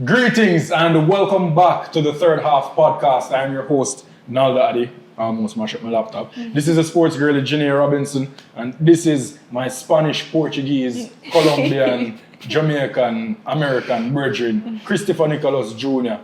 Greetings and welcome back to the Third Half Podcast. I am your host, Nalda Adi. I almost mashed up my laptop. This is a sports girl, Jenny Robinson, and this is my Spanish, Portuguese, Colombian, Jamaican, American brethren, Christopher Nicholas Jr.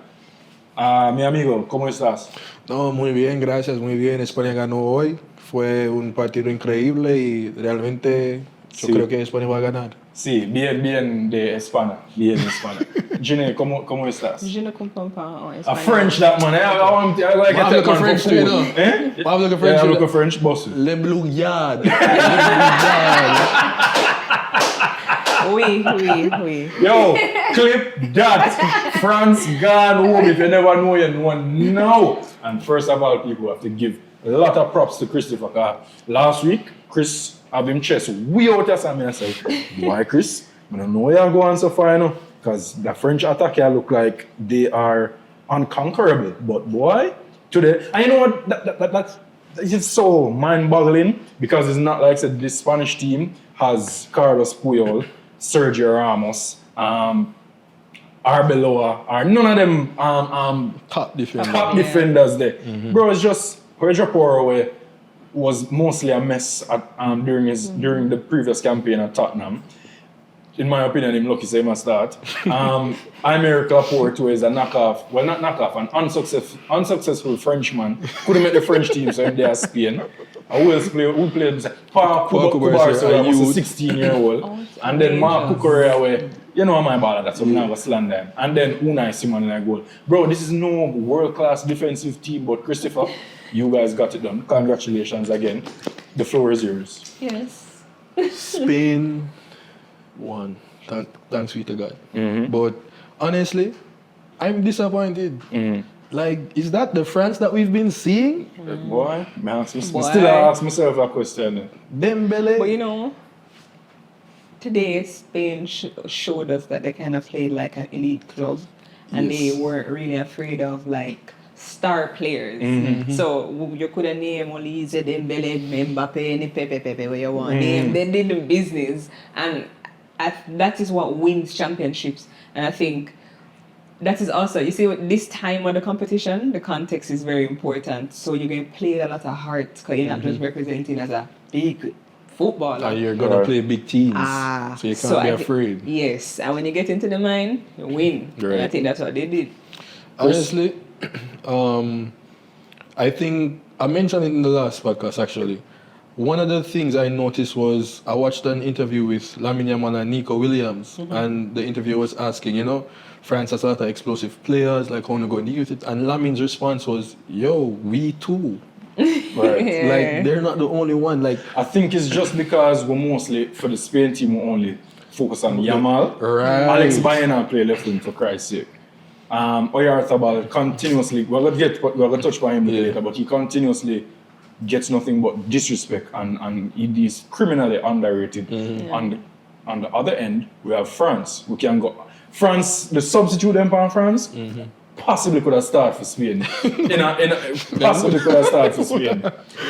Mi amigo, ¿cómo estás? No, muy bien, gracias, muy bien. España ganó hoy. Fue un partido increíble y realmente yo creo que España va a ganar. Sí, bien de España. Bien de España. Jenny, ¿cómo estás? Je ne comprends pas en A espagnol. French that man. I want to like I'm looking French too, you know. Eh? I'm looking French. I'm looking French, boss. Le Blue Yard. Oui. Yo, clip that. France gone home. If you never know, you know now. And first of all, people have to give a lot of props to Christopher. Last week, Chris have him chest way out of something. I said, why, Chris? I don't know where you're going so far, you know. Because the French attack here look like they are unconquerable. But boy, today, and you know what? That's it's so mind-boggling because it's not like I said, this Spanish team has Carlos Puyol, Sergio Ramos, Arbeloa, or none of them Top defender. top defenders there. Bro, it's just Pedro Porro was mostly a mess during the previous campaign at Tottenham. In my opinion, him lucky say must start. Aymeric Laporte is a knockoff. Well, not knockoff, an unsuccessful Frenchman. Couldn't make the French team, so him there Spain. Who played Paul Kubarsi, who was a 16-year-old. And then Marc Cucurella, where, you know my ball, that's what I'm going to slander him. And then Unai Simon in that goal. Bro, this is no world-class defensive team, but Christopher, you guys got it done. Congratulations again. The floor is yours. Yes. Spain won. Thanks be to God. But honestly, I'm disappointed. Like, is that the France that we've been seeing? Boy, still ask myself a question. Dembele. But you know, today Spain showed us that they kind of played like an elite club. And Yes. they weren't really afraid of like star players. So you could have named only Dembele, Mbappé, and Pepe, where you want name. They did the business. And that is what wins championships. And I think that is also, you see, this time of the competition, the context is very important. So you're going to play a lot of heart because you're not just representing as a big footballer. And you're going to play big teams. So you can't be I afraid. Yes, and when you get into the mind, you win. Right. And I think that's what they did. Honestly, I think I mentioned it in the last podcast actually. One of the things I noticed was I watched an interview with Lamine Yamal and Nico Williams, and the interviewer was asking, France has a lot of explosive players, like how to go and use it, and Lamine's response was, "Yo, we too." Right. Like they're not the only one. Like I think it's just because we're mostly, for the Spain team, we only focus on Yamal. Right. Alex Baena play left wing, for Christ's sake. Oyarzabal continuously, we're going to touch on him later, but he continuously gets nothing but disrespect and he is criminally underrated. On the other end, we have France. We can go. France, the substitute empire France, possibly could have started for Spain. Possibly could have started for Spain.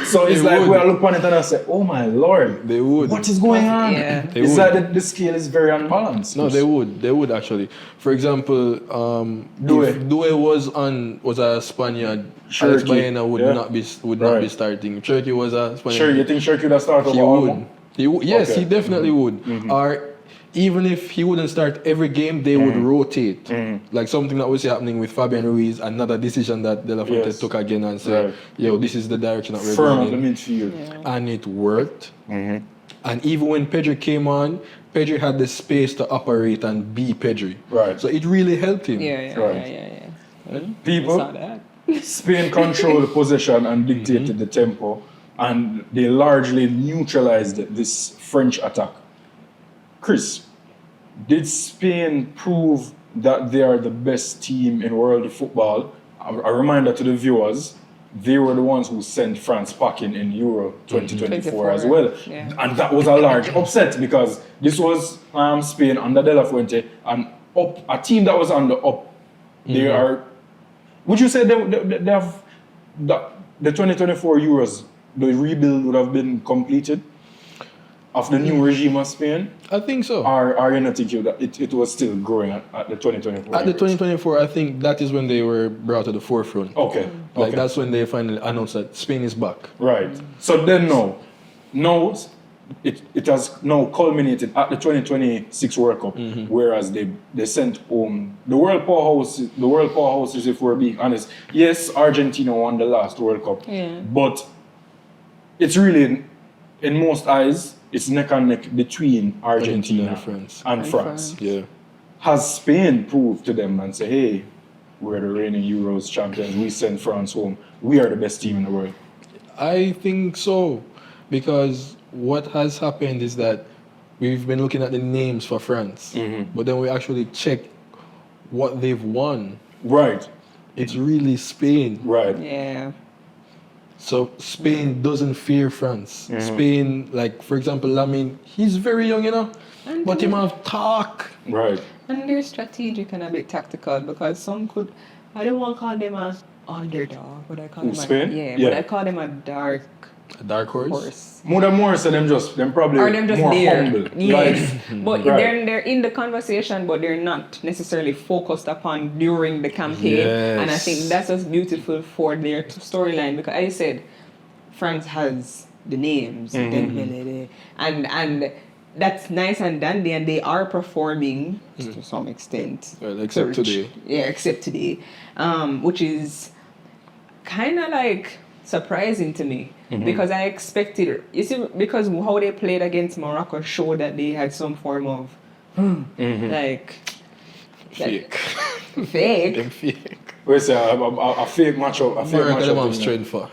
So it's like we look on it and I say, oh my Lord, they would. what is going on? Yeah. It's like the scale is very unbalanced. No, they would actually. For example, if Doué was a Spaniard, Alex Cherki, Baena would not be starting. Cherki was a Spaniard. Sure, you think Cherki would have started He over would. Olmo? He would. Yes, Okay. he definitely would. Or even if he wouldn't start every game, they would rotate. Like something that was happening with Fabian Ruiz, another decision that De La Fuente Yes. took again and said, "Yo, this is the direction that we're Firm going at the in." midfield. And it worked. And even when Pedri came on, Pedri had the space to operate and be Pedri. Right. So it really helped him. Yeah. Well, People, we saw that. Spain controlled the possession and dictated the tempo, and they largely neutralized this French attack. Chris, did Spain prove that they are the best team in world football? A reminder to the viewers, they were the ones who sent France packing in Euro 2024 as well. Yeah. And that was a large upset because this was Spain under De La Fuente, and a team that was on the up. They are. Would you say they have the 2024 Euros, the rebuild would have been completed? of the new regime of Spain? I think so. Or you not think that it was still growing at the 2024? At the 2024, I think that is when they were brought to the forefront. Okay. Like okay. that's when they finally announced that Spain is back. Right. So then now it has now culminated at the 2026 World Cup, whereas they sent home the world powerhouses, if we're being honest. Yes, Argentina won the last World Cup, but it's really, in most eyes, it's neck and neck between Argentina and France. Yeah. Has Spain proved to them and say, hey, we're the reigning Euros champions, we send France home, we are the best team in the world? I think so, because what has happened is that we've been looking at the names for France, but then we actually check what they've won. Right. It's really Spain. Right. Yeah. So Spain doesn't fear France. Spain, like for example, Lamine, he's very young, but him have talk. Right. And they're strategic and a bit tactical because some could, I don't want to call them a underdog, but I call them Spain? but I call them a dark horse. More so them probably Or them just more there. humble. Yes. Right. But Right. they're in the conversation, but they're not necessarily focused upon during the campaign. Yes. And I think that's what's beautiful for their storyline because, as you said, France has the names, Dembele, and that's nice and dandy, and they are performing to some extent. Well, except today. Yeah, except today, which is kind of like surprising to me because I expected, you see, because how they played against Morocco showed that they had some form of like Fake. fake. Them fake. We say a fake matchup. A fake America them have matchup. strength for.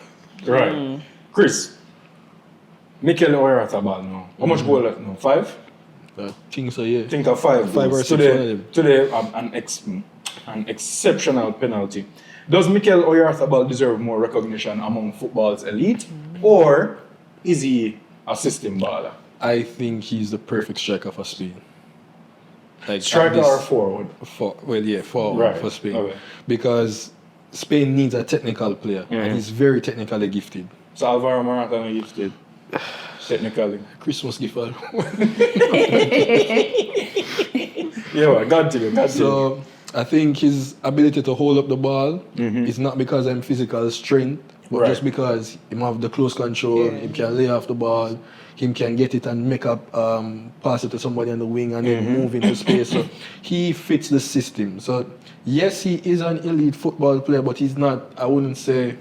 Right. Chris, Mikel Oyarzabal now. How much goal left now? 5? I think so, yeah. Think of 5. 5 or goals. 6 one of them. Today an exceptional penalty. Does Mikel Oyarzabal deserve more recognition among football's elite, or is he a system baller? I think he's the perfect striker for Spain. Like Striker or forward? Forward Right, for Spain. okay. Because Spain needs a technical player, and he's very technically gifted. So Alvaro Morata is gifted technically. Christmas gift. Yeah, God to you. So I think his ability to hold up the ball is not because of physical strength, but Right. just because him have the close control, he can lay off the ball, him can get it and make up, pass it to somebody on the wing and then move into space. So he fits the system. So yes, he is an elite football player, but he's not, I wouldn't say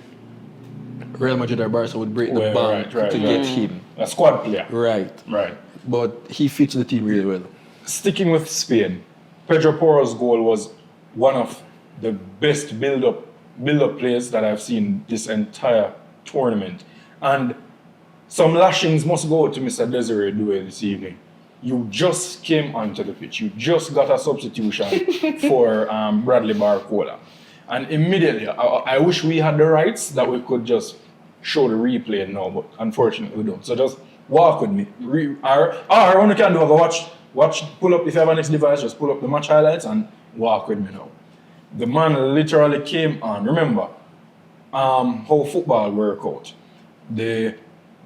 Real Madrid or Barca would break the Well, bank right, to get him. A squad player. Right. Right. But he fits the team really well. Sticking with Spain, Pedro Porro's goal was one of the best build-up plays that I've seen this entire tournament. And some lashings must go to Mr. Desiree Doué this evening. You just came onto the pitch. You just got a substitution for Bradley Barcola. And immediately, I wish we had the rights that we could just show the replay now, but unfortunately we don't. So just walk with me. Or what you can do, go watch, pull up, if you have a next device, just pull up the match highlights and walk with me now. The man literally came on. Remember how football work out. The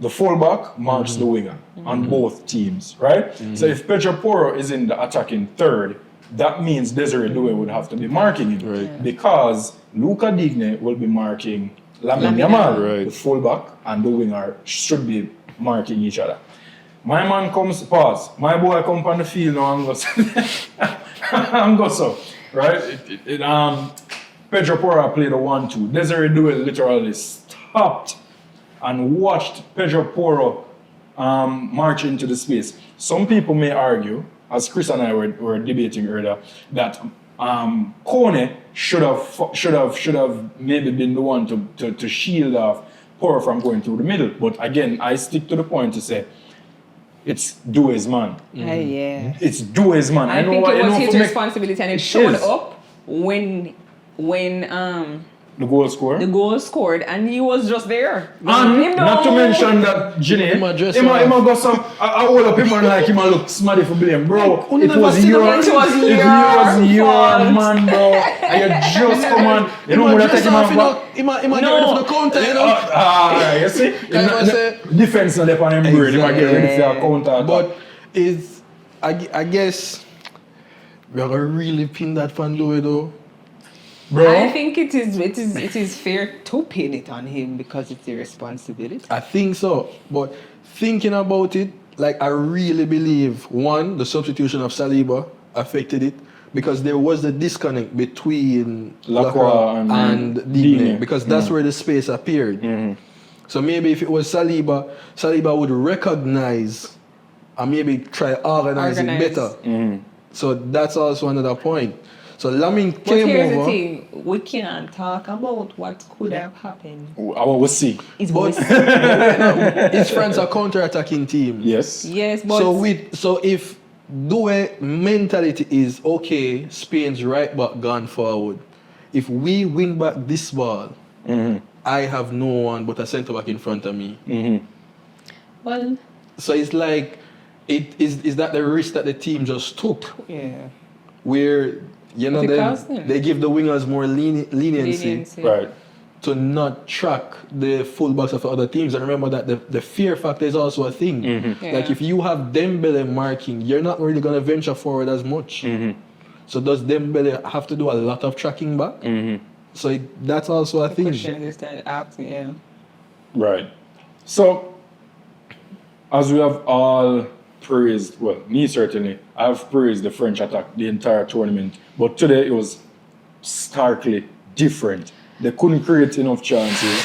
fullback marks the winger on both teams, right? So if Pedro Porro is in the attacking third, that means Desiree Doué would have to be marking him. Right. Because Luca Digne will be marking Lamine Yamal, Right. the fullback, and the winger should be marking each other. My man comes, pause. My boy come on the field now and goes, and go so, right? Pedro Porro played a 1-2. Desiree Doué literally stopped and watched Pedro Porro march into the space. Some people may argue, as Chris and I were debating earlier, that Kone should have maybe been the one to shield off Porro from going through the middle. But again, I stick to the point to say it's Doué's man. Yeah. It's Doué's man. I think it was his responsibility, and it showed is. up when The goal scorer. The goal scored, and he was just there. And Him not to know. mention that Ginny, Him him a dress a off. go some, I hold up him and like him a look smarty for blame, bro. Like, It was your It was your fault. man, bro. And you just come on, you know, when I take him off, Him a get ready for the counter, you know. you see? Can I say- Defense not on him, bro. He might get ready for your counter. But I guess we are gonna really pin that fan though. bro. I think it is fair to pin it on him because it's a responsibility. I think so. But thinking about it, like I really believe one, the substitution of Saliba affected it because there was a disconnect between Lacroix and and Digne Digne. because that's where the space appeared. So maybe if it was Saliba would recognize and maybe try organize it better. So that's also another point. So Lamine But came here's over. the thing, we can't talk about what could have happened. I will see. It's But both. is France a counter-attacking team? Yes. Yes, but So if Doué mentality is okay, Spain's right back gone forward. If we win back this ball, I have no one but a centre back in front of me. well, So it's like, is that the risk that the team just took? yeah. Where Because them. they give the wingers more leniency Leniency. Right. to not track the fullbacks of the other teams. And remember that the fear factor is also a thing. Like Yeah. if you have Dembele marking, you're not really going to venture forward as much. So does Dembele have to do a lot of tracking back? So that's also a thing. Question is that asking, yeah. Right. So, as we have all praised, well, me certainly, I have praised the French attack the entire tournament. But today it was starkly different. They couldn't create enough chances.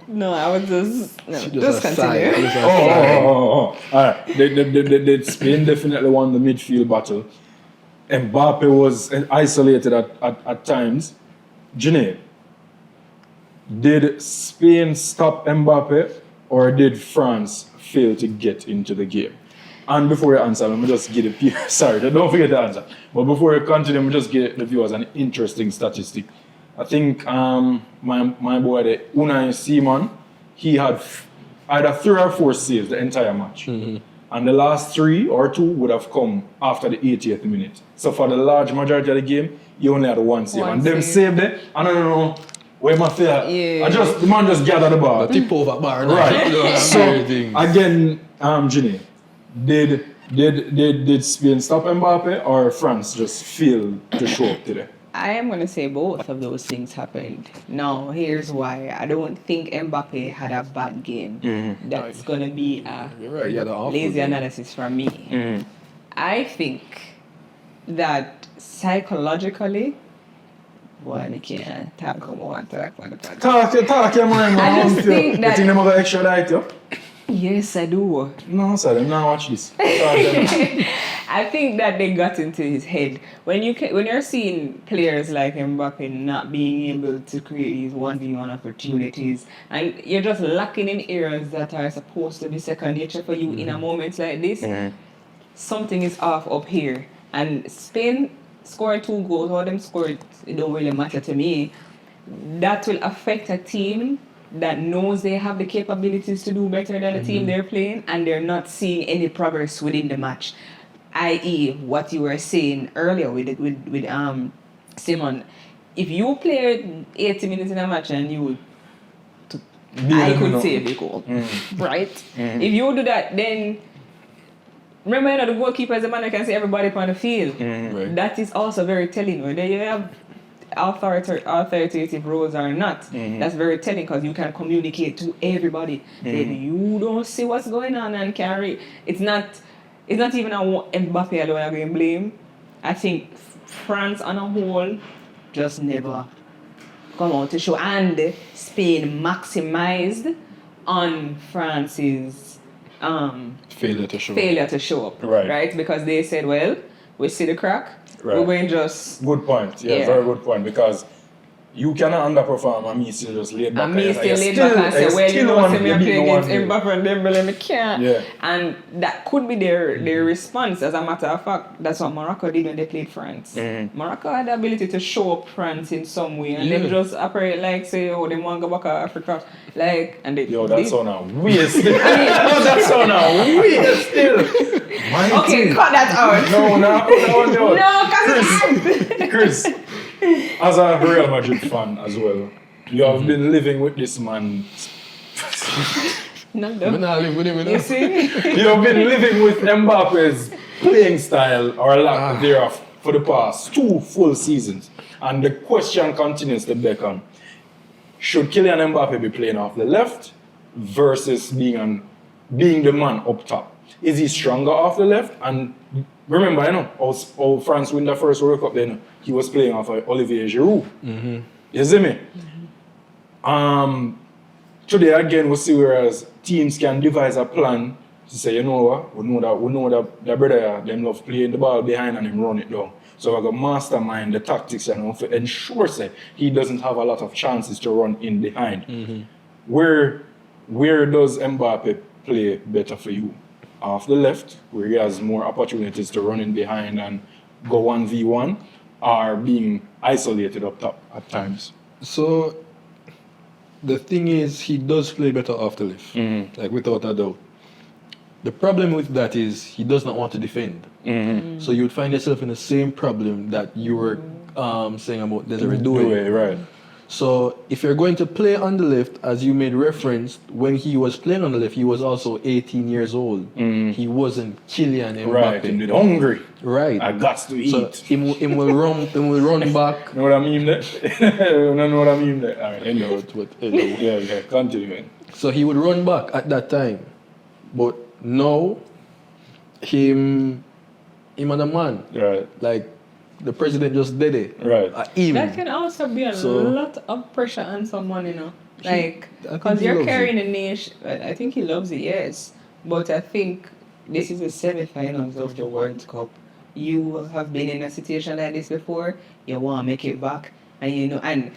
No, I was just She just a sigh. continue. Just a sigh. All right. Spain definitely won the midfield battle. Mbappé was isolated at times. Janae, did Spain stop Mbappé or did France fail to get into the game? And before you answer, let me just give the sorry, don't forget to answer. But before you continue, let me just give the viewers an interesting statistic. I think my boy, the Unai Simon, he had either 3 or 4 saves the entire match. And the last 3 or 2 would have come after the 80th minute. So for the large majority of the game, he only had 1 save. One And them save. saved it. I don't know where my feel. Yeah. The man just gathered the ball. The tip over bar. Right. So again, Ginny, did Spain stop Mbappe or France just failed to show up today? I am going to say both of those things happened. Now, here's why. I don't think Mbappe had a bad game. That's going to be a You're right, yeah, the awful lazy game. analysis from me. I think that psychologically, boy, I can't talk about that. Talk your mind, man. I just You think that- think them have an extra light, yo? Yes, I do. No, sir, them now watch this. I think that they got into his head. When you're seeing players like Mbappe not being able to create these 1v1 opportunities, and you're just lacking in areas that are supposed to be second nature for you in a moment like this, something is off up here. And Spain scoring 2 goals, or them scored, it don't really matter to me. That will affect a team that knows they have the capabilities to do better than the team they're playing, and they're not seeing any progress within the match. I.e., what you were saying earlier with Simon. If you played 80 minutes in a match and you I could save the goal, right? If you do that, then remember, you know, the goalkeeper is the man that can see everybody on the field. Right. That is also very telling. Whether you have authoritative roles or not, that's very telling because you can communicate to everybody. Then you don't see what's going on and carry. It's not even a Mbappe alone I'm going to blame. I think France on a whole just never come out to show, and Spain maximized on France's Failure to show. failure to show up, Right. Because they said, well, we see the crack, Right. we're going to just Good point. Yeah, Yeah. very good point. Because you cannot underperform and me still just laid back. And me still laid back and say, well, you know, say me play against Mbappé and Dembele, me can't. Yeah. And that could be their response. As a matter of fact, that's what Morocco did when they played France. Morocco had the ability to show up France in some way, and they just operate like, say, oh, they want to go back to Africa. Like, and they that's so now weird still. That's so now weird still. Okay, cut that out. No, Chris, as a Real Madrid fan as well, you have been living with this man. No. I'm not live with him, You see? You have been living with Mbappe's playing style or lack thereof for the past 2 full seasons. And the question continues to beckon. Should Kylian Mbappé be playing off the left versus being the man up top? Is he stronger off the left? And remember, how France win the first World Cup, then he was playing off Olivier Giroud. You see me? Today again, we see whereas teams can devise a plan to say, you know what, we know that the brother them love playing the ball behind and him run it down. So I got mastermind the tactics and to ensure say he doesn't have a lot of chances to run in behind. Where does Mbappe play better for you? Off the left, where he has more opportunities to run in behind and go 1v1, or being isolated up top at times? So the thing is, he does play better off the left, like without a doubt. The problem with that is he does not want to defend. So you would find yourself in the same problem that you were saying about Desiree Doué. Right. So if you're going to play on the left, as you made reference, when he was playing on the left, he was also 18 years old. He wasn't Kylian Mbappé. Right, and hungry. Right. I got to eat. So him will run back. Know what I mean there? Know what I mean there? All right, Yeah. yeah, continue, man. So he would run back at that time. But now, him and a man. Right. Like, the president just did it. Right. That can also be a lot of pressure on someone, you know. Like, because you're carrying a nation. I think he loves it, yes. But I think this is the semi-finals of the World Cup. You have been in a situation like this before. You want to make it back, and you know, and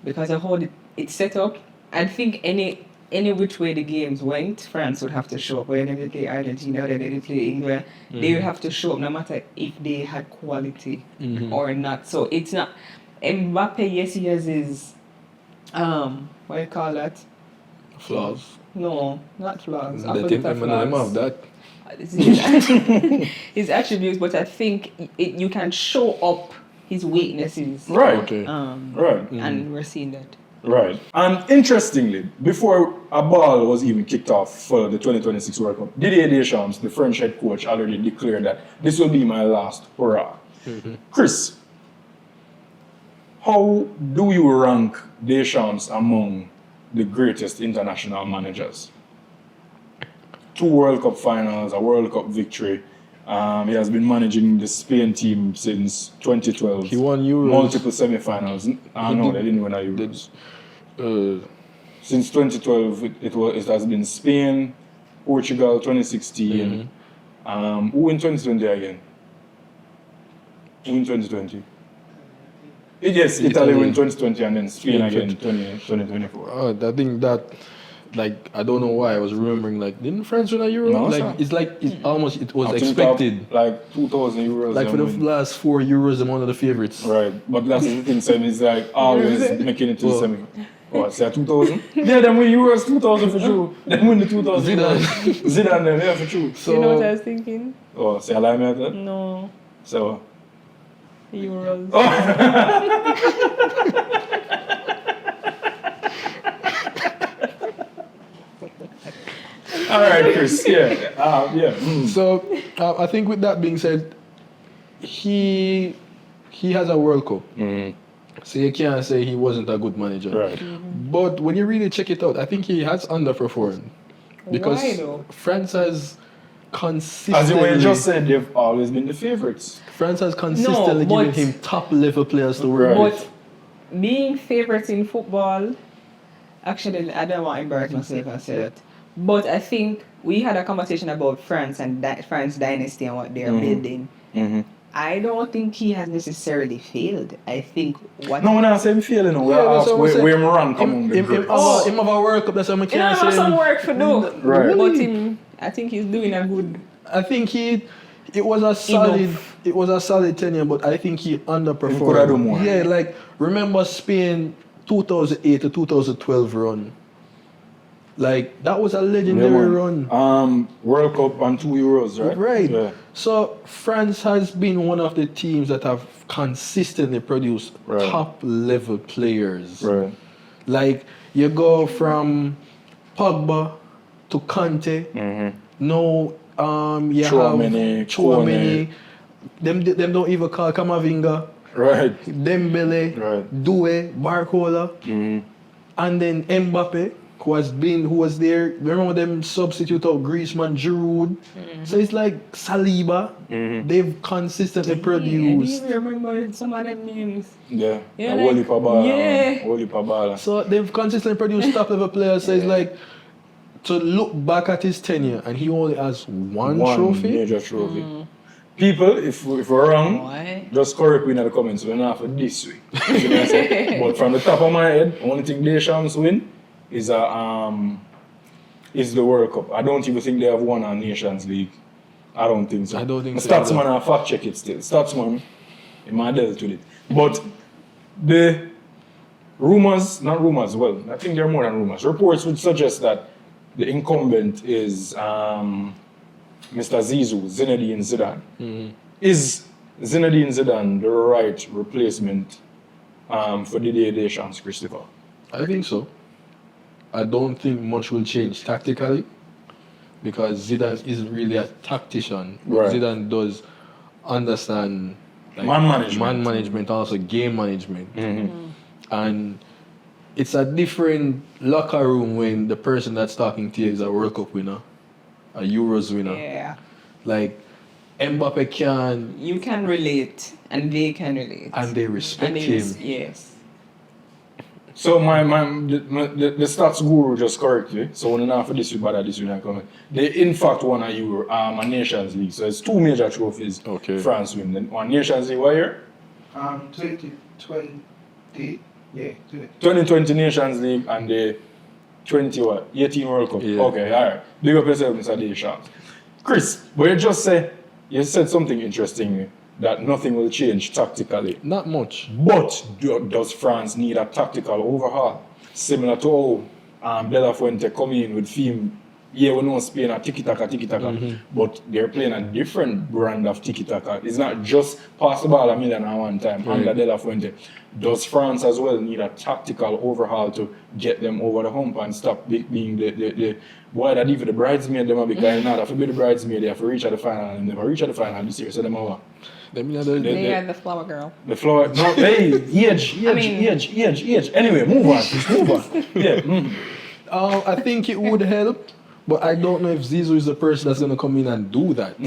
because of how it's set up, I think any which way the games went, France would have to show up. Whether they play Argentina, whether they play England, they would have to show up no matter if they had quality or not. So it's not Mbappe. Yes, he has his what do you call that? Flaws. No, not flaws. They think I'm of that. His attributes, but I think you can show up his weaknesses. Right. Okay. Right. And we're seeing that. Right. And interestingly, before a ball was even kicked off for the 2026 World Cup, Didier Deschamps, the French head coach, already declared that this will be my last hurrah. Chris, how do you rank Deschamps among the greatest international managers? 2 World Cup finals, a World Cup victory. He has been managing the Spain team since 2012. He won Euros. Multiple semi-finals. No, they didn't win a Euros. Since 2012, it has been Spain, Portugal, 2016. Who in 2020 again? Who in 2020? Yes, Italy win 2020 and then Spain again 2024. I think that, like, I don't know why I was remembering, like, didn't France win a Euro? No, like, sir. it's like, it was I think expected. like 2,000 euros. Like, for the last 4 Euros, I'm one of the favorites. Right, but that's the thing, Sam, is like always making it to the semi. What, say 2,000? Yeah, them win Euros 2,000 for sure. Them win the 2,000. Zidane, them, yeah, for sure. So, you know what I was thinking? Oh, say I lie me at that? No. So. Euros. All right, Chris. Yeah. So I think with that being said, he has a World Cup. So you can't say he wasn't a good manager. Right. But when you really check it out, I think he has underperformed. Because Why though? France has consistently... As you just said, they've always been the favourites. France has consistently given him top level players to work Right. with. But being favourites in football, actually, I don't want to embarrass myself and say that. But I think we had a conversation about France and France dynasty and what they're building. I don't think he has necessarily failed. I think what No, when I say failing, we Yeah, are that's asked what I'm saying. where him rank among the Him greats. have a World Cup, that's what I you can't have say. some work to do. Right. But I think he's doing a good. I think it was a solid tenure, but I think he underperformed. He could have done more. Yeah, like remember Spain 2008 to 2012 run. Like that was a legendary run. World Cup and 2 Euros, right? Right. Yeah. So France has been one of the teams that have consistently produced Right. top level players. Right. Like you go from Pogba to Kante. No, you Chouameni, have Chouameni. Them don't even call Kamavinga. Right. Dembele, Right. Doué, Barcola, and then Mbappé, who was there. Remember them substitute out Griezmann, Giroud. So it's like Saliba. They've consistently I produced. didn't even remember some of them names. Yeah. Yeah, And like- Wally Pabala. yeah. Wally Pabala. So they've consistently produced top level players. So it's like to look back at his tenure and he only has one trophy. Major trophy. People, if we're wrong, Why? just correct me in the comments. We're not for this week. You know what I'm saying? But from the top of my head, only thing Deschamps win is the World Cup. I don't even think they have won a Nations League. I don't think so. I don't think so Statsman either. I fact check it still. Statsman, he might dealt with it. But the rumors, not rumors, well, I think there are more than rumors. Reports would suggest that the incumbent is Mr. Zizou, Zinedine Zidane. Is Zinedine Zidane the right replacement for Didier Deschamps, Christopher? I think so. I don't think much will change tactically because Zidane isn't really a tactician. Right. Zidane does understand like, Man management, also game management. And it's a different locker room when the person that's talking to you is a World Cup winner, a Euros winner. Yeah. Like Mbappé can, You can relate, and they can relate. and they respect And they him. yes. So the stats guru just correct me. So when enough for this week, but this week I comment. They in fact won a Nations League. So it's 2 major trophies. Okay. France win. Then one Nations League what year? 2020. Yeah, 2020 Nations League and the 18 World Cup. Yeah. Okay, alright. Big up yourself, Mr. Deschamps. Chris, but you said something interesting that nothing will change tactically. Not much. But does France need a tactical overhaul? Similar to how De La Fuente come in with theme. Yeah, we know Spain are tiki-taka, but they're playing a different brand of tiki-taka. It's not just pass the ball a million at one time under De La Fuente. Does France as well need a tactical overhaul to get them over the hump and stop being the boy that even the bridesmaid them are because now if you be the bridesmaid, they have to reach at the final and never reach at the final this year, so them over. They are the flower girl. The floor, no, hey, age. Anyway, move on. Yeah. I think it would help, but I don't know if Zizou is the person that's going to come in and do that.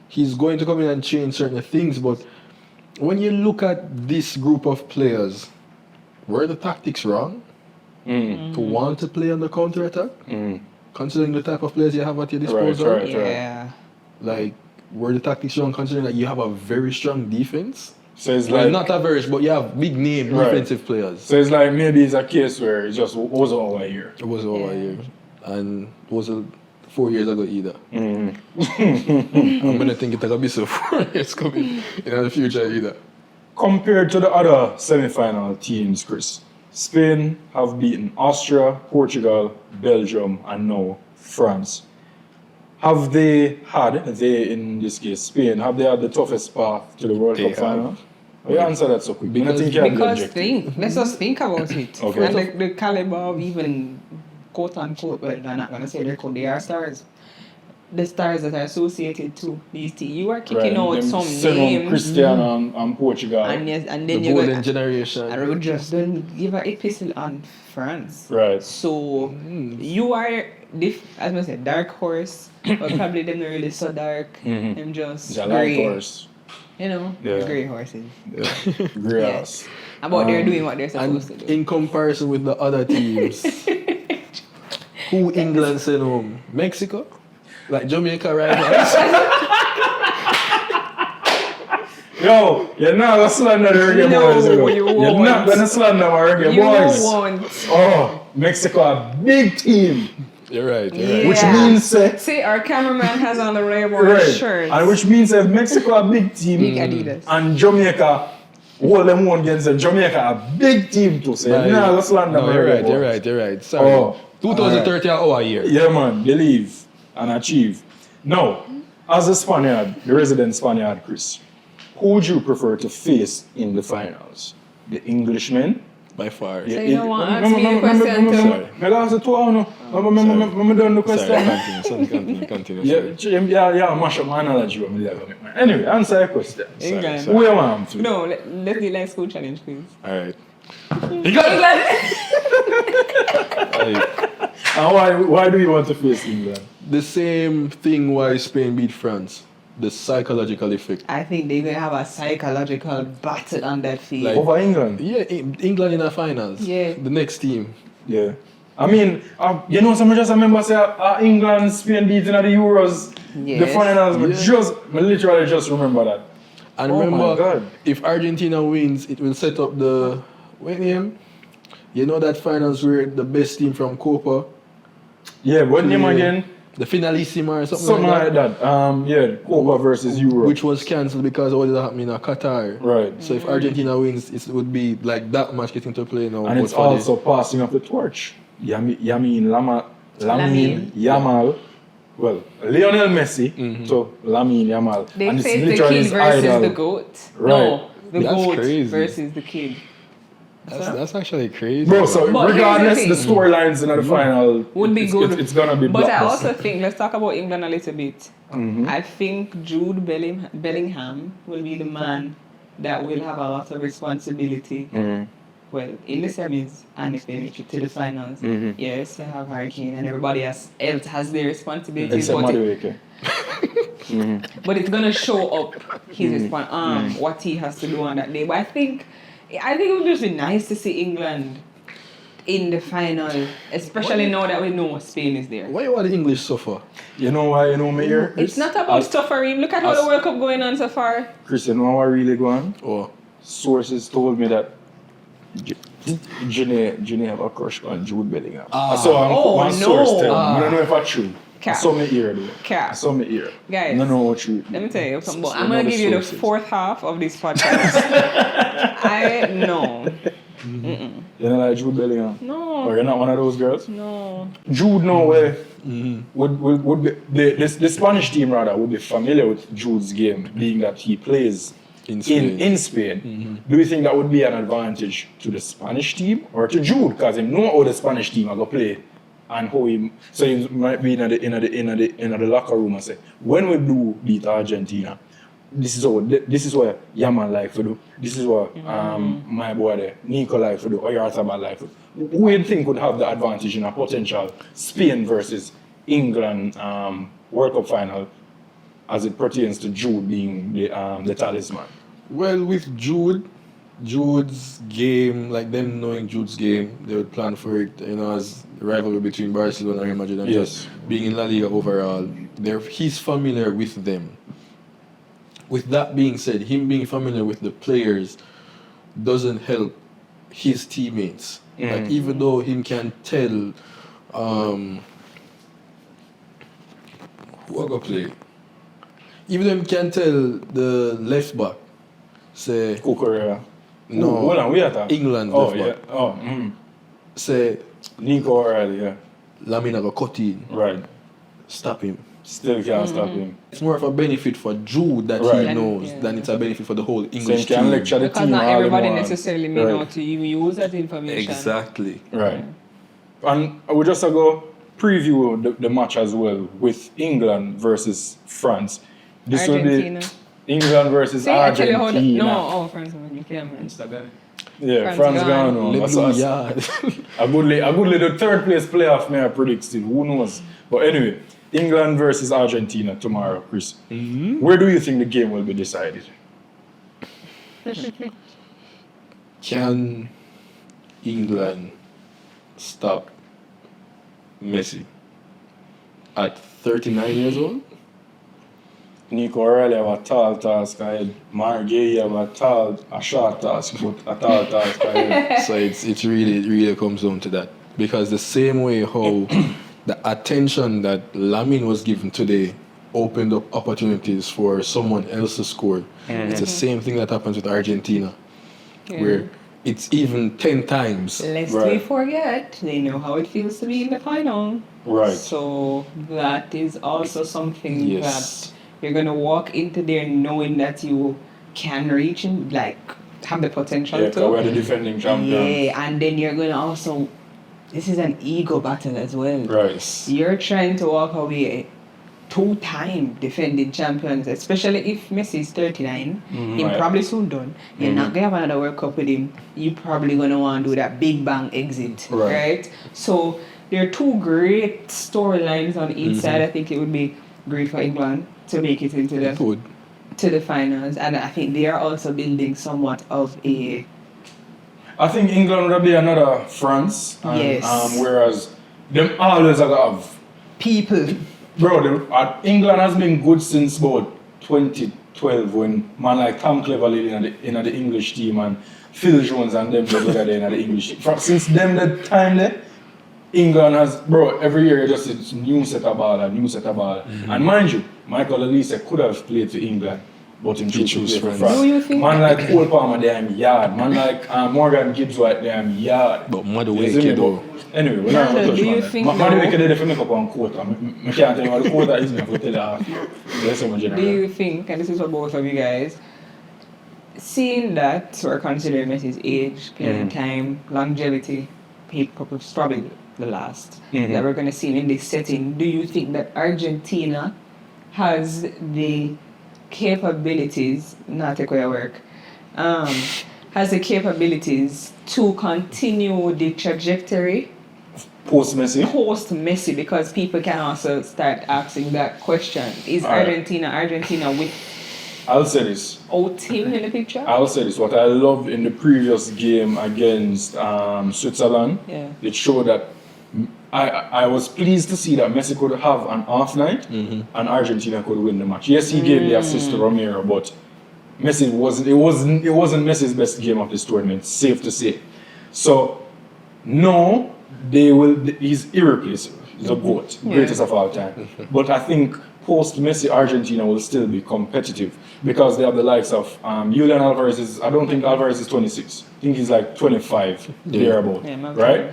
He's going to come in and change certain things, but when you look at this group of players, were the tactics wrong? To want to play on the counter-attack? Considering the type of players you have at your disposal? Right. Yeah. Like, were the tactics wrong considering that you have a very strong defense? So it's Well, like not average, but you have big name defensive players. So it's like maybe it's a case where it just wasn't over here. It wasn't over here. And it wasn't 4 years ago either. I'm gonna think it's gonna be so 4 years coming in the future either. Compared to the other semi-final teams, Chris, Spain have beaten Austria, Portugal, Belgium, and now France. Have they in this case, Spain, have they had the toughest path to the World They Cup final? have. You answer that so quick. I think you have the Because objective. let's just think about it. Okay. And the caliber of even quote unquote, well, I'm not gonna say they are stars. The stars that are associated to these teams. You are kicking out them some send on names. Cristiano and Portugal. And yes, and The then you golden got generation. I would just don't give an epistle on France. Right. So you are as I said, dark horse, but probably them not really so dark. Them just It's a light grey. horse. You know, Yeah. the grey horses. Grey Yes. horse. About they're doing what they're And supposed to do. in comparison with the other teams, who England sent home? Mexico? Like Jamaica right now? Yo, you're not gonna slander the reggae No, boys. you You're won't. not gonna slander my reggae You boys. won't. Oh, Mexico, a big team. You're right. You're Yeah. right. Which means See, our cameraman has on the Rainbow right. shirt. And which means that Mexico a big team. Big Adidas. And Jamaica, all them one against them. Jamaica a big team too. So you're not gonna slander No, my you're reggae right. You're boys. right. You're right. Sorry. Oh, 2030 our year. Yeah, man, believe and achieve. Now, as a Spaniard, the resident Spaniard, Chris, who would you prefer to face in the finals? The Englishmen? By far. So you don't want to ask me a question too? Sorry. I ask it too, I know. I'm done the question. Sorry, continue. Yeah, mash up my analogy. Anyway, answer your question. England. Sorry. Who you want to? No, let's do like school challenge, please. Alright. And why do you want to face England? The same thing why Spain beat France. The psychological effect. I think they're going to have a psychological battle on that field. Like- Over England? Yeah, England in the finals. Yeah. The next team. Yeah. I mean, you know, some just remember say England, Spain beating at the Euros, the Yes. finals, but Yeah. I literally just remember that. And Oh my remember, God. if Argentina wins, it will set up the name. You know that finals where the best team from Copa, Yeah, what name again? the finalissima or something, Something like like that. Yeah, Copa versus Euro. which was cancelled because all that happened in Qatar. Right. So if Argentina wins, it would be like that match getting to play now. And but it's for the- also passing of the torch. Lamine Lamine. Yamal. Well, Lionel Messi to Lamine Yamal. They and it's face the literally kid his versus idol. the goat. Right. No, the That's goat crazy. versus the kid. That's actually crazy. Bro, so But regardless, here's the the storylines in the final Would be it's, good. It's gonna be But I blockbuster. also think, let's talk about England a little bit. I think Jude Bellingham will be the man that will have a lot of responsibility. Well, in the semis and if they make it to the finals. Yes, they have Hurricane and everybody else has their responsibilities. Except But, Madueke. but it's gonna show up his what he has to do on that day. But I think it would just be nice to see England in the final, especially now that we know Spain is there. Why want the English suffer? You know why you know me here? It's not about As- suffering. Look at how the World Cup going on so far. Chris, you know what really going? Oh, Sources told me that Janae have a crush on Jude Bellingham. Ah. So Oh, one source no. tell me. I don't know if that's true. Cap. I saw me ear though. Cap. I saw me ear. Guys, I don't know what true. Let me tell you something. So I'm going to know give you the sources. fourth half of this podcast. I know. You know like Jude Bellingham? No. Or you're not one of those girls? No. Jude no way would be the Spanish team rather would be familiar with Jude's game, being that he plays In Spain. in Spain. Do you think that would be an advantage to the Spanish team or to Jude? Because he know how the Spanish team are gonna play and how he so he might be in the locker room and say, when we do beat Argentina, this is what Yaman like to do. This is what my boy there, Nico like to do, Oyarzabal like to do. Who you think would have the advantage in a potential Spain versus England World Cup final as it pertains to Jude being the talisman? well, with Jude's game, like them knowing Jude's game, they would plan for it, as the rivalry between Barcelona and Real Madrid and Yes. just being in La Liga overall. He's familiar with them. With that being said, him being familiar with the players doesn't help his teammates. Like even though him can tell who I go play. Even though him can tell the left back, say Kukurea. no, Hold on, we are talking. England Oh left yeah. back. Oh, Say Nico already, yeah. Lamina go cut in, Right. stop him. Still can't stop him. It's more of a benefit for Jude that Right. he knows Yeah. than it's a benefit for the whole So he English can team. lecture the Because team not all everybody in one. necessarily may Right. know to use that information. Exactly. Right. And I would just go preview the match as well with England versus France. This Argentina. will be England versus See, actually, hold Argentina. no, France, you can't. Yeah, France France gone. gone. Le That's Blue us. Yard. A goodly the third place playoff may I predict still. Who knows? But anyway, England versus Argentina tomorrow, Chris. Where do you think the game will be decided? Can England stop Messi at 39 years old? Nico O'Reilly have a tall task ahead. Margay have a short task, but a tall task ahead. So it really comes down to that. Because the same way how the attention that Lamine was given today opened up opportunities for someone else to score. It's the same thing that happens with Argentina, where it's even 10 times. Lest we forget, they know how it feels to be in the final. Right. So that is also something Yes. that you're gonna walk into there knowing that you can reach and like have the potential Yeah, to. because we're the defending champions. Yeah, and then you're gonna also. This is an ego battle as well. Right. You're trying to walk away 2-time defending champions, especially if Messi is 39. He's right. probably soon done. You're not gonna have another World Cup with him. You're probably gonna want to do that big bang exit, right? So there are two great storylines on each side. I think it would be great for England to make it into the finals, and I think they are also building somewhat of a. I think England would be another France. And, Yes. whereas them always are gonna have. People. Bro, England has been good since about 2012 when man like Tom Cleverley in the English team and Phil Jones and them together in the English team. Since them that time there, England has, bro, every year just it's new set of ball. And mind you, Michael Elise could have played for England, but he chose for France. Do you think- Man like Cole Palmer, they am yard. Man like Morgan Gibbs White, they am yard. But Madueke though. Anyway, we're not going to touch do you on that. think Madueke though- did it for me up on quota. I can't tell you what the quota is now for tell you half. That's so much Do general. you think, and this is for both of you guys, seeing that we're considering Messi's age, playing time, longevity, probably the last that we're going to see him in this setting, do you think that Argentina has the capabilities, not take away your work, has the capabilities to continue the trajectory Post Messi. post Messi? Because people can also start asking that question. Is Alright. Argentina with I'll say this. team in the picture? I'll say this. What I loved in the previous game against Switzerland, Yeah. it showed that I was pleased to see that Messi could have an off night and Argentina could win the match. Yes, he gave the assist to Romero, but Messi wasn't Messi's best game of this tournament, safe to say. So no, he's irreplaceable. He's a GOAT, greatest of all time. But I think post Messi, Argentina will still be competitive because they have the likes of Julian Alvarez. I don't think Alvarez is 26. I think he's like 25, thereabout, Yeah, right?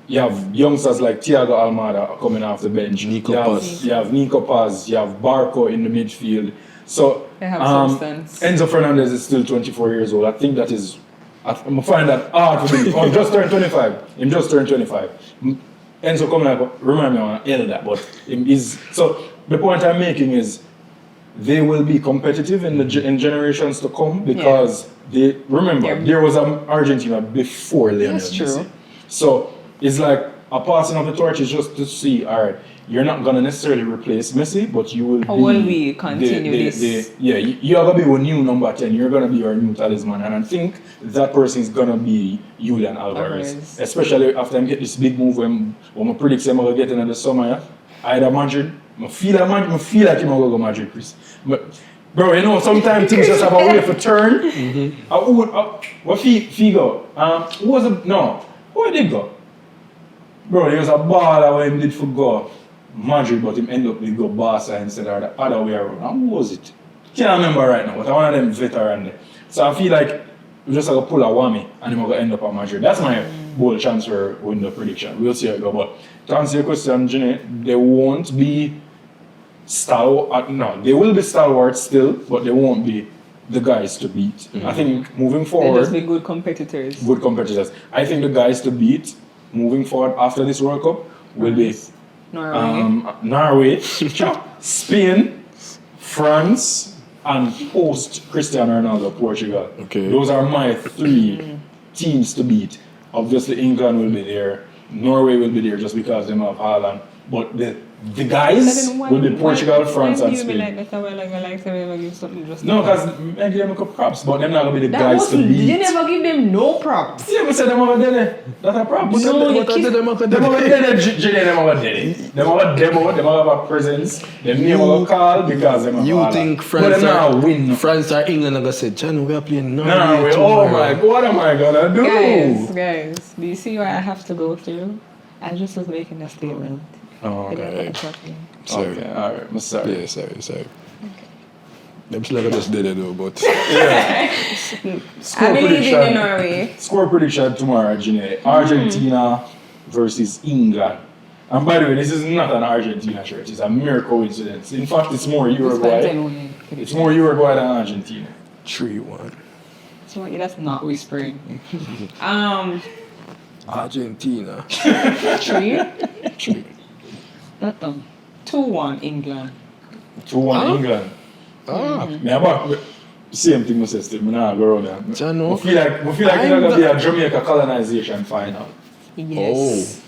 You have youngsters like Thiago Almada coming off the bench. Nico Paz. You have Nico Paz. You have Barco in the midfield. So They have substance. Enzo Fernandez is still 24 years old. I think that is. I'm find that hard to believe. Oh, just turned 25. Him just turned 25. Enzo coming up, remind me on elder, but him is. So the point I'm making is they will be competitive in in generations to come because they remember there was an Argentina before Lionel That's true. Messi. So it's like a passing of the torch is just to see, all right, you're not gonna necessarily replace Messi, but you will. How will we continue this? You're gonna be our new number 10. You're gonna be our new talisman, and I think that person is gonna be Julian Alvarez, Alvarez. especially after I get this big move when I predict him gonna get in the summer. Yeah? Either Madrid, I feel like him gonna go Madrid, Chris. But bro, you know sometimes things just have a way for turn. What fee go? Who was it? No, who did go? Bro, there was a baller when him did for go Madrid, but him end up with go Barca instead of the other way around. And who was it? Can't remember right now, but one of them veteran there. So I feel like we just have to pull a whammy and him gonna end up at Madrid. That's my bold transfer window prediction. We'll see how it go. But to answer your question, Jenny, they won't be they will be stalwarts still, but they won't be the guys to beat. I think moving They'll forward, just be good competitors. good competitors. I think the guys to beat moving forward after this World Cup will be Norway, Spain, France, and post Cristiano Ronaldo, Portugal. Okay. Those are my three teams to beat. Obviously, England will be there. Norway will be there just because they have Haaland. But the The guys will be Portugal, France, and Spain. Like that, give something just No, because I give them a couple props, but they're not going to be the guys to beat. You never give them no props. Yeah, we said them over there. That's a prop. No, you them over there. Jay, them over there. Them over demo, them over a presence. Them name over call because them You think France or England are going to say, John, we are playing Norway oh my God, what am I going to do? Guys, do you see what I have to go through? I just was making a statement. Oh, okay. Sorry. Okay, alright. I'm sorry. Yeah, sorry. Okay. Them still just did it though, but... I believe in Norway. Score prediction tomorrow, Gine. Argentina versus England. And by the way, this is not an Argentina shirt. It's a mere coincidence. In fact, it's more Uruguay. It's more Uruguay than Argentina. 3-1. So that's not whispering. Argentina. 3? 2-1 England. 2-1 England. Me about same thing I said still. Me not go around there. I feel like it's gonna be a Jamaica colonization final. Yes.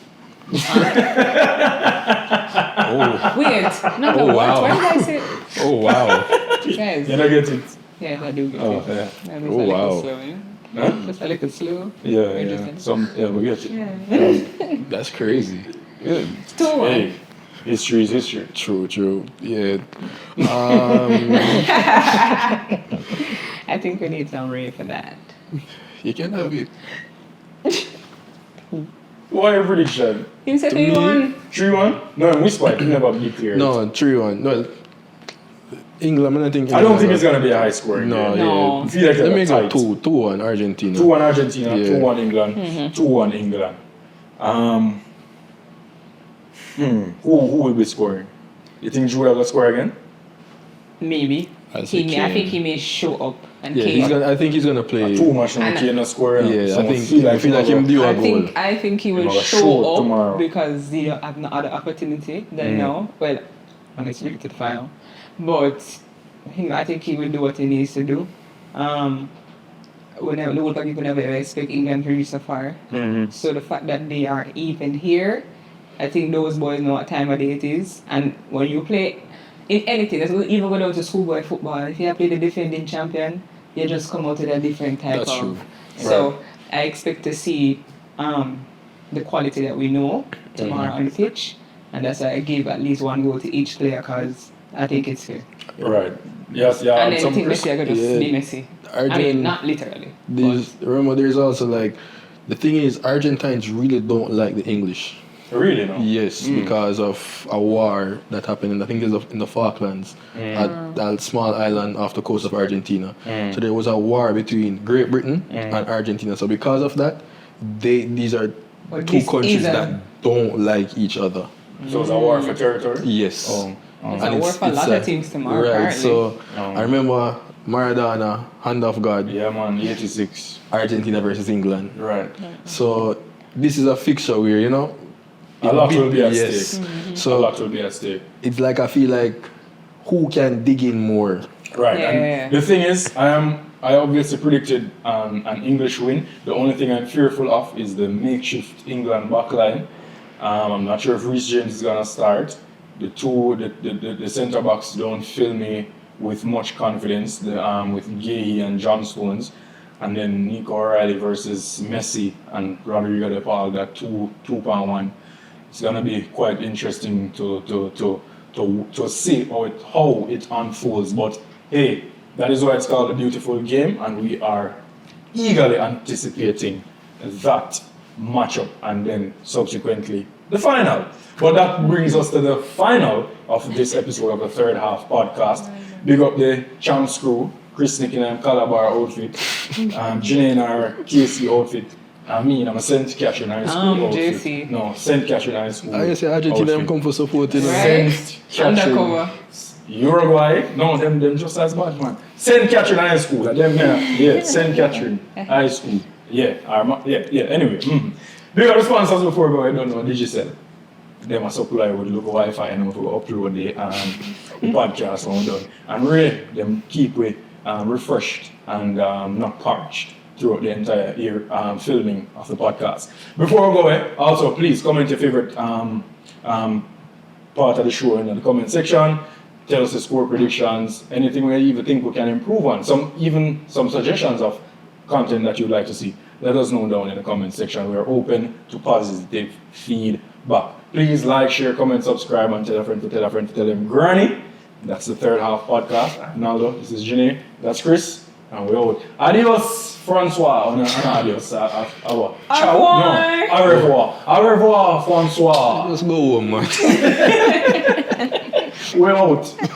Oh. Wait, no, Oh, what? wow. What did I say? Oh, wow. Guys. You don't get it? Yes, I do get Oh, it. yeah. Just Oh, a wow. little slow, yeah? Just a little slow. Yeah. Interesting. We get it. Yeah. That's crazy. Yeah. 2-1. Hey, history is history. True. Yeah. I think we need some Ray for that. You can have it. Why your prediction? You said To me- 3-1. 3-1? No, we spike. You never be clear. No, 3-1. No, England, I think... I don't think it's going to be a high scoring No, game. No. I feel like Let me it's go tight. 2-1 Argentina. 2-1 Argentina, Yeah. 2-1 England, 2-1 England. Who will be scoring? You think Judah will score again? Maybe. I say I Kane. think he may show up. And Yeah, Kane. I think he's gonna play. Too much now, And- Kane not scoring. Yeah, So I feel like him do a goal. I think he will He will show show up tomorrow. because he don't have no other opportunity than now. Well, unexpected final. But I think he will do what he needs to do. Whenever the World Cup, you could never expect England to reach so far. So the fact that they are even here, I think those boys know what time of day it is. And when you play in anything, even go down to schoolboy football, if you play the defending champion, you just come out with a different type That's of. true. So I expect to see the quality that we know tomorrow on the pitch, and that's why I give at least one goal to each player because I think it's fair. Right. Yes, yeah. And then I think Messi are going to Yeah. be Messi. I mean, not literally. Remember, there's also like the thing is Argentines really don't like the English. Really, no? Yes, because of a war that happened, I think it was in the Falklands, at that small island off the coast of Argentina. So there was a war between Great Britain and Argentina. So because of that, these are But two this countries is a- that don't like each other. So it's a war for territory? Yes. It's a war for a lot of teams tomorrow, Right, apparently. so I remember Maradona, Hand of God, Yeah, man, 86. Argentina versus England. Right. So this is a fixture where, A lot will be at yes. stake. A So lot will be at stake. it's like I feel like who can dig in more? Right. Yeah. And the thing is, I obviously predicted an English win. The only thing I'm fearful of is the makeshift England backline. I'm not sure if Reece James is gonna start. The centre backs don't fill me with much confidence. With Gay and John Stones, and then Nico O'Reilly versus Messi and Rodrigo De Paul. That 2-1. It's gonna be quite interesting to see how it unfolds. But hey, that is why it's called a beautiful game, and we are eagerly anticipating that matchup and then subsequently the final. But that brings us to the final of this episode of the Third Half podcast. Big up the Champs crew, Chris Nick in our Calabar outfit, Janae in our KC outfit, and me in my St. Catherine High School outfit. JC. No, St. Catherine High School. I say Argentina them come for support, Right. St. Catherine. Undercover. Uruguay, no, them just as bad, man. St. Catherine High School, yeah, St. Catherine High School, yeah. Anyway, big up the sponsors before we go. I don't know, Digicel. Them a supply with local Wi-Fi and to upload the podcast when we're done. And really, them keep we refreshed and not parched throughout the entire year filming of the podcast. Before we go, also please comment your favorite part of the show in the comment section. Tell us the score predictions, anything we even think we can improve on, even some suggestions of content that you'd like to see. Let us know down in the comment section. We are open to positive feedback. Please like, share, comment, subscribe, and tell a friend to tell a friend to tell them granny. That's the third half podcast. Naldo, this is Ginny, that's Chris, and we're out. Adios, Francois. Adios. Ciao. No. Au revoir. Au revoir, Francois. Let's go home, man. We're out.